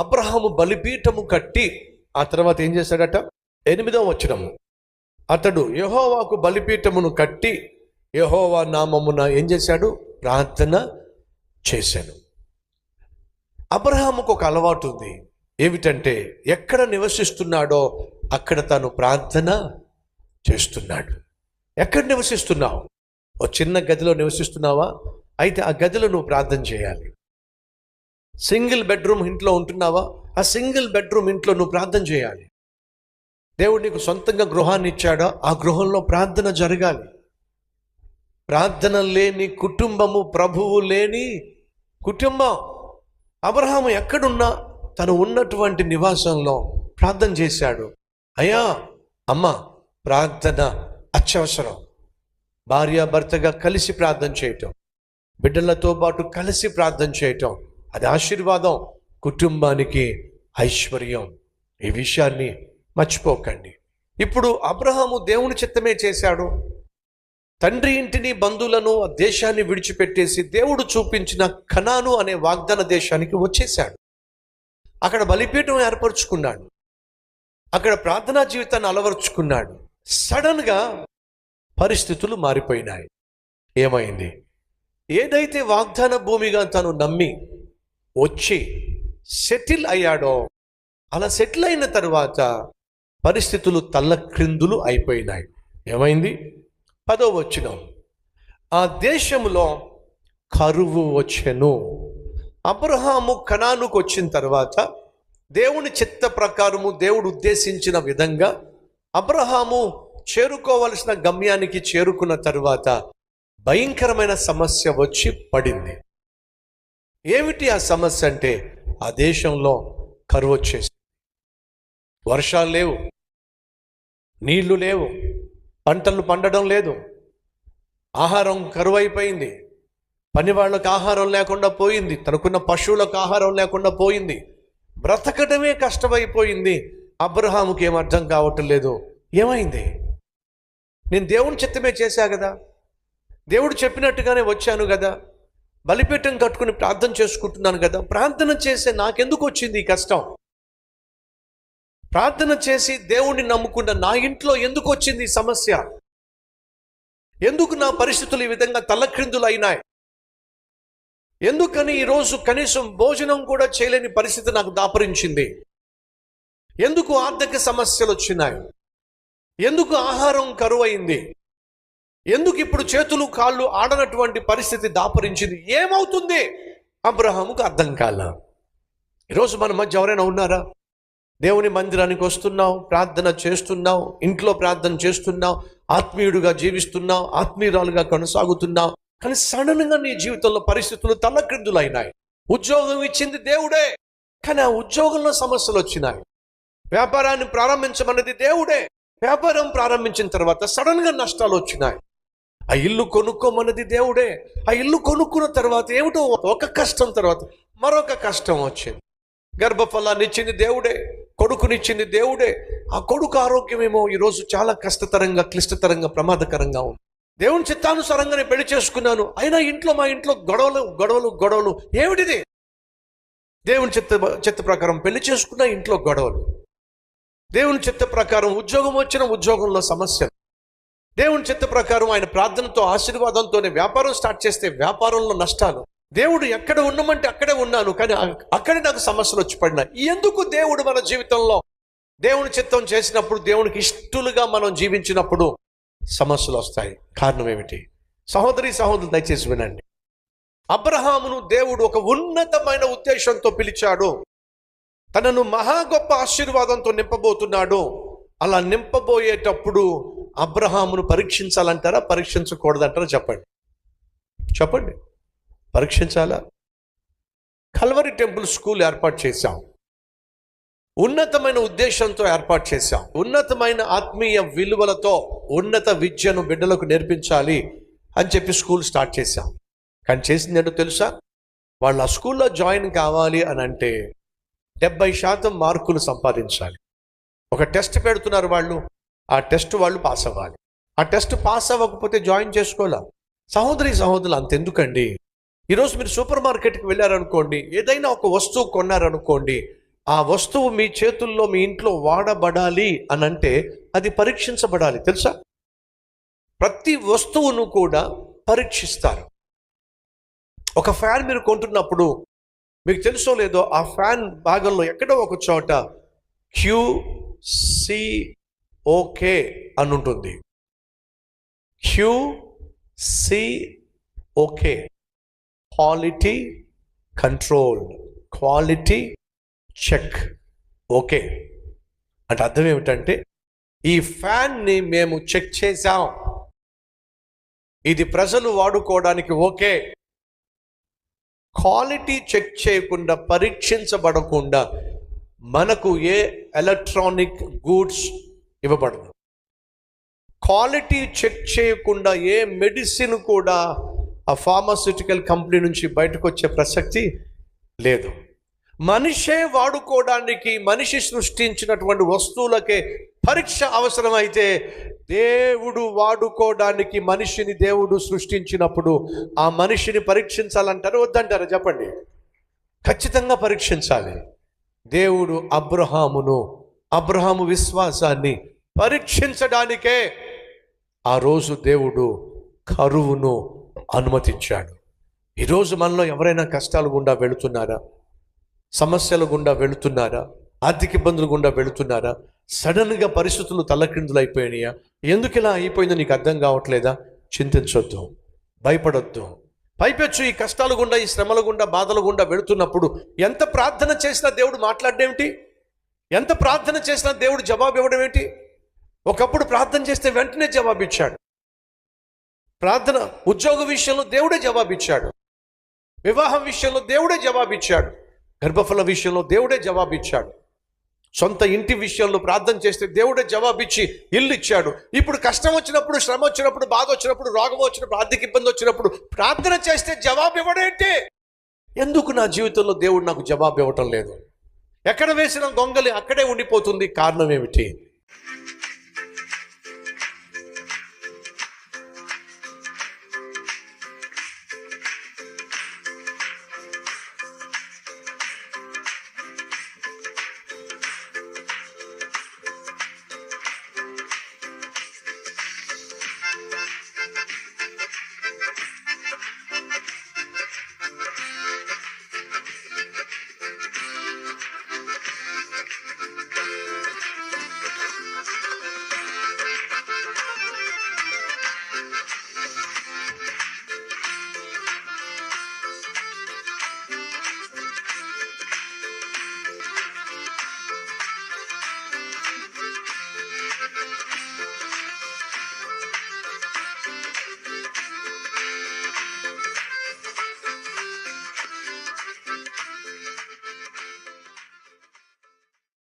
అబ్రహాము బలిపీఠము కట్టి ఆ తర్వాత ఏం చేశాడట? 8వ వచనము, అతడు యెహోవాకు బలిపీఠమును కట్టి యెహోవా నామమున ఏం చేశాడు? ప్రార్థన చేశాను. అబ్రహాముకు ఒక అలవాటు ఉంది. ఏమిటంటే ఎక్కడ నివసిస్తున్నాడో అక్కడ తాను ప్రార్థన చేస్తున్నాడు. ఎక్కడ నివసిస్తున్నావు? ఓ చిన్న గదిలో నివసిస్తున్నావా? అయితే ఆ గదిలో నువ్వు ప్రార్థన చేయాలి. సింగిల్ బెడ్రూమ్ ఇంట్లో ఉంటున్నావా? ఆ సింగిల్ బెడ్రూమ్ ఇంట్లో నువ్వు ప్రార్థన చేయాలి. దేవుడు నీకు సొంతంగా గృహాన్ని ఇచ్చాడో ఆ గృహంలో ప్రార్థన జరగాలి. ప్రార్థన లేని కుటుంబము ప్రభువు లేని కుటుంబం. అబ్రహాము ఎక్కడున్నా తను ఉన్నటువంటి నివాసంలో ప్రార్థన చేశాడు. అయ్యా అమ్మ, ప్రార్థన అత్యవసరం. భార్యాభర్తగా కలిసి ప్రార్థన చేయటం, బిడ్డలతో పాటు కలిసి ప్రార్థన చేయటం, అది ఆశీర్వాదం, కుటుంబానికి ఐశ్వర్యం. ఈ విషయాన్ని మర్చిపోకండి. ఇప్పుడు అబ్రహాము దేవుని చిత్తమే చేశాడు. తండ్రి ఇంటిని, బంధువులను, ఆ దేశాన్ని విడిచిపెట్టేసి దేవుడు చూపించిన కనాను అనే వాగ్దాన దేశానికి వచ్చేశాడు. అక్కడ బలిపీఠం ఏర్పరచుకున్నాడు. అక్కడ ప్రార్థనా జీవితాన్ని అలవరుచుకున్నాడు. సడన్గా పరిస్థితులు మారిపోయినాయి. ఏమైంది? ఏదైతే వాగ్దాన భూమిగా తను నమ్మి వచ్చి సెటిల్ అయ్యాడో, అలా సెటిల్ అయిన తర్వాత పరిస్థితులు తల్లక్రిందులు అయిపోయినాయి. ఏమైంది? 10వ వచనం, ఆ దేశంలో కరువు వచ్చెను. అబ్రహాము కనానుకు వచ్చిన తర్వాత దేవుని చిత్త ప్రకారము, దేవుడు ఉద్దేశించిన విధంగా అబ్రహాము చేరుకోవలసిన గమ్యానికి చేరుకున్న తర్వాత భయంకరమైన సమస్య వచ్చి పడింది. ఏమిటి ఆ సమస్య అంటే, ఆ దేశంలో కరువు వచ్చేసి, వర్షాలు లేవు, నీళ్లు లేవు, పంటలు పండడం లేదు, ఆహారం కరువైపోయింది, పని వాళ్ళకు ఆహారం లేకుండా పోయింది, తనకున్న పశువులకు ఆహారం లేకుండా పోయింది, బ్రతకడమే కష్టమైపోయింది. అబ్రహాముకి ఏం అర్థం కావటం లేదు. ఏమైంది? నేను దేవుని చిత్తమే చేశా కదా, దేవుడు చెప్పినట్టుగానే వచ్చాను కదా, బలిపీఠం కట్టుకుని ప్రార్థన చేసుకుంటున్నాను కదా, ప్రార్థన చేసే నాకెందుకు వచ్చింది ఈ కష్టం? ప్రార్థన చేసి దేవుణ్ణి నమ్ముకున్న నా ఇంట్లో ఎందుకు వచ్చింది ఈ సమస్య? ఎందుకు నా పరిస్థితులు ఈ విధంగా తల్లక్రిందులు అయినాయి? ఎందుకని ఈరోజు కనీసం భోజనం కూడా చేయలేని పరిస్థితి నాకు దాపరించింది? ఎందుకు ఆర్థిక సమస్యలు వచ్చినాయి? ఎందుకు ఆహారం కరువైంది? ఎందుకు ఇప్పుడు చేతులు కాళ్ళు ఆడనటువంటి పరిస్థితి దాపరించింది? ఏమవుతుంది? అబ్రహాముకు అర్థం కాల. ఈరోజు మన మధ్య ఎవరైనా ఉన్నారా? దేవుని మందిరానికి వస్తున్నావు, ప్రార్థన చేస్తున్నావు, ఇంట్లో ప్రార్థన చేస్తున్నావు, ఆత్మీయుడుగా జీవిస్తున్నావు, ఆత్మీయురాలుగా కొనసాగుతున్నావు, కానీ సడన్గా నీ జీవితంలో పరిస్థితులు తల్లక్రిందులైనాయి. ఉద్యోగం ఇచ్చింది దేవుడే, కానీ ఆ ఉద్యోగంలో సమస్యలు వచ్చినాయి. వ్యాపారాన్ని ప్రారంభించమన్నది దేవుడే, వ్యాపారం ప్రారంభించిన తర్వాత సడన్గా నష్టాలు వచ్చినాయి. ఆ ఇల్లు కొనుక్కోమన్నది దేవుడే, ఆ ఇల్లు కొనుక్కున్న తర్వాత ఏమిటో ఒక కష్టం తర్వాత మరొక కష్టం వచ్చింది. గర్భఫలాన్ని ఇచ్చింది దేవుడే, కొడుకునిచ్చింది దేవుడే, ఆ కొడుకు ఆరోగ్యమేమో ఈరోజు చాలా కష్టతరంగా, క్లిష్టతరంగా, ప్రమాదకరంగా ఉంది. దేవుని చిత్తానుసారంగానే పెళ్లి చేసుకున్నాను, అయినా మా ఇంట్లో గొడవలు. ఏమిటిది? దేవుని చిత్త ప్రకారం పెళ్లి చేసుకున్నా ఇంట్లో గొడవలు, దేవుని చిత్త ప్రకారం ఉద్యోగం వచ్చిన ఉద్యోగంలో సమస్యలు, దేవుని చిత్త ప్రకారం ఆయన ప్రార్థనతో ఆశీర్వాదంతోనే వ్యాపారం స్టార్ట్ చేస్తే వ్యాపారంలో నష్టాలు. దేవుడు ఎక్కడ ఉన్నామంటే అక్కడే ఉన్నాను, కానీ అక్కడే నాకు సమస్యలు వచ్చి పడినాయి. ఎందుకు? దేవుడు మన జీవితంలో దేవుని చిత్తం చేసినప్పుడు, దేవునికి ఇష్టలుగా మనం జీవించినప్పుడు సమస్యలు వస్తాయి. కారణం ఏమిటి? సహోదరులు దయచేసి వినండి. అబ్రహామును దేవుడు ఒక ఉన్నతమైన ఉద్దేశంతో పిలిచాడు. తనను మహా గొప్ప ఆశీర్వాదంతో నింపబోతున్నాడు. అలా నింపబోయేటప్పుడు అబ్రహామును పరీక్షించాలంటారా, పరీక్షించకూడదంటారా? చెప్పండి. పరీక్షించాలా? కల్వరి టెంపుల్ స్కూల్ ఏర్పాటు చేశాం, ఉన్నతమైన ఉద్దేశంతో ఏర్పాటు చేశాం. ఉన్నతమైన ఆత్మీయ విలువలతో ఉన్నత విద్యను బిడ్డలకు నేర్పించాలి అని చెప్పి స్కూల్ స్టార్ట్ చేశాం. కానీ చేసింది ఏంటో తెలుసా? వాళ్ళు ఆ స్కూల్లో జాయిన్ కావాలి అని అంటే 70% మార్కులు సంపాదించాలి. ఒక టెస్ట్ పెడుతున్నారు వాళ్ళు, ఆ టెస్ట్ వాళ్ళు పాస్ అవ్వాలి. ఆ టెస్ట్ పాస్ అవ్వకపోతే జాయిన్ చేసుకోవాలా? సహోదరులు అంతెందుకండి, ఈరోజు మీరు సూపర్ మార్కెట్కి వెళ్ళారనుకోండి, ఏదైనా ఒక వస్తువు కొన్నారనుకోండి, ఆ వస్తువు మీ చేతుల్లో మీ ఇంట్లో వాడబడాలి అని అంటే అది పరీక్షించబడాలి. తెలుసా? ప్రతి వస్తువును కూడా పరీక్షిస్తారు. ఒక ఫ్యాన్ మీరు కొంటున్నప్పుడు మీకు తెలుసో లేదో ఆ ఫ్యాన్ భాగంలో ఎక్కడో ఒక చోట QCOK అని ఉంటుంది. QCOK, quality control, quality check. Okay అంటే అర్థం ఏమిటంటే ఈ ఫ్యాన్ని మేము చెక్ చేసాం, ఇది ప్రజలు వాడుకోవడానికి ఓకే. క్వాలిటీ చెక్ చేయకుండా, పరీక్షించబడకుండా మనకు ఏ ఎలక్ట్రానిక్ గూడ్స్ ఇవ్వబడదు. క్వాలిటీ చెక్ చేయకుండా ఏ మెడిసిన్ కూడా ఆ ఫార్మాస్యూటికల్ కంపెనీ నుంచి బయటకు వచ్చే ప్రసక్తి లేదు. మనిషే వాడుకోవడానికి, మనిషి సృష్టించినటువంటి వస్తువులకే పరీక్ష అవసరమైతే దేవుడు వాడుకోవడానికి మనిషిని దేవుడు సృష్టించినప్పుడు ఆ మనిషిని పరీక్షించాలంటారు వద్దంటారా? చెప్పండి. ఖచ్చితంగా పరీక్షించాలి. దేవుడు అబ్రహాము విశ్వాసాన్ని పరీక్షించడానికే ఆ రోజు దేవుడు కరువును అనుమతించాడు. ఈరోజు మనలో ఎవరైనా కష్టాలు గుండా వెళుతున్నారా? సమస్యల గుండా వెళుతున్నారా? ఆర్థిక ఇబ్బందులు గుండా వెళుతున్నారా? సడన్గా పరిస్థితులు తల్లక్రిందులు అయిపోయినాయా? ఎందుకు ఇలా అయిపోయిందో నీకు అర్థం కావట్లేదా? చింతించొద్దు, భయపడొద్దు. పైపెచ్చు ఈ కష్టాల గుండా, ఈ శ్రమల గుండా, బాధల గుండా వెళుతున్నప్పుడు ఎంత ప్రార్థన చేసినా దేవుడు మాట్లాడేమిటి? ఎంత ప్రార్థన చేసినా దేవుడు జవాబు ఇవ్వడం ఏంటి? ఒకప్పుడు ప్రార్థన చేస్తే వెంటనే జవాబిచ్చాడు. ప్రార్థన ఉద్యోగ విషయంలో దేవుడే జవాబిచ్చాడు, వివాహం విషయంలో దేవుడే జవాబిచ్చాడు, గర్భఫల విషయంలో దేవుడే జవాబిచ్చాడు, సొంత ఇంటి విషయంలో ప్రార్థన చేస్తే దేవుడే జవాబిచ్చి ఇల్లు ఇచ్చాడు. ఇప్పుడు కష్టం వచ్చినప్పుడు, శ్రమ వచ్చినప్పుడు, బాధ వచ్చినప్పుడు, రోగం వచ్చినప్పుడు, ఆర్థిక ఇబ్బంది వచ్చినప్పుడు ప్రార్థన చేస్తే జవాబు ఇవ్వడేంటి? ఎందుకు నా జీవితంలో దేవుడు నాకు జవాబు ఇవ్వటం లేదు? ఎక్కడ వేసిన గొంగలి అక్కడే ఉండిపోతుంది. కారణం ఏమిటి?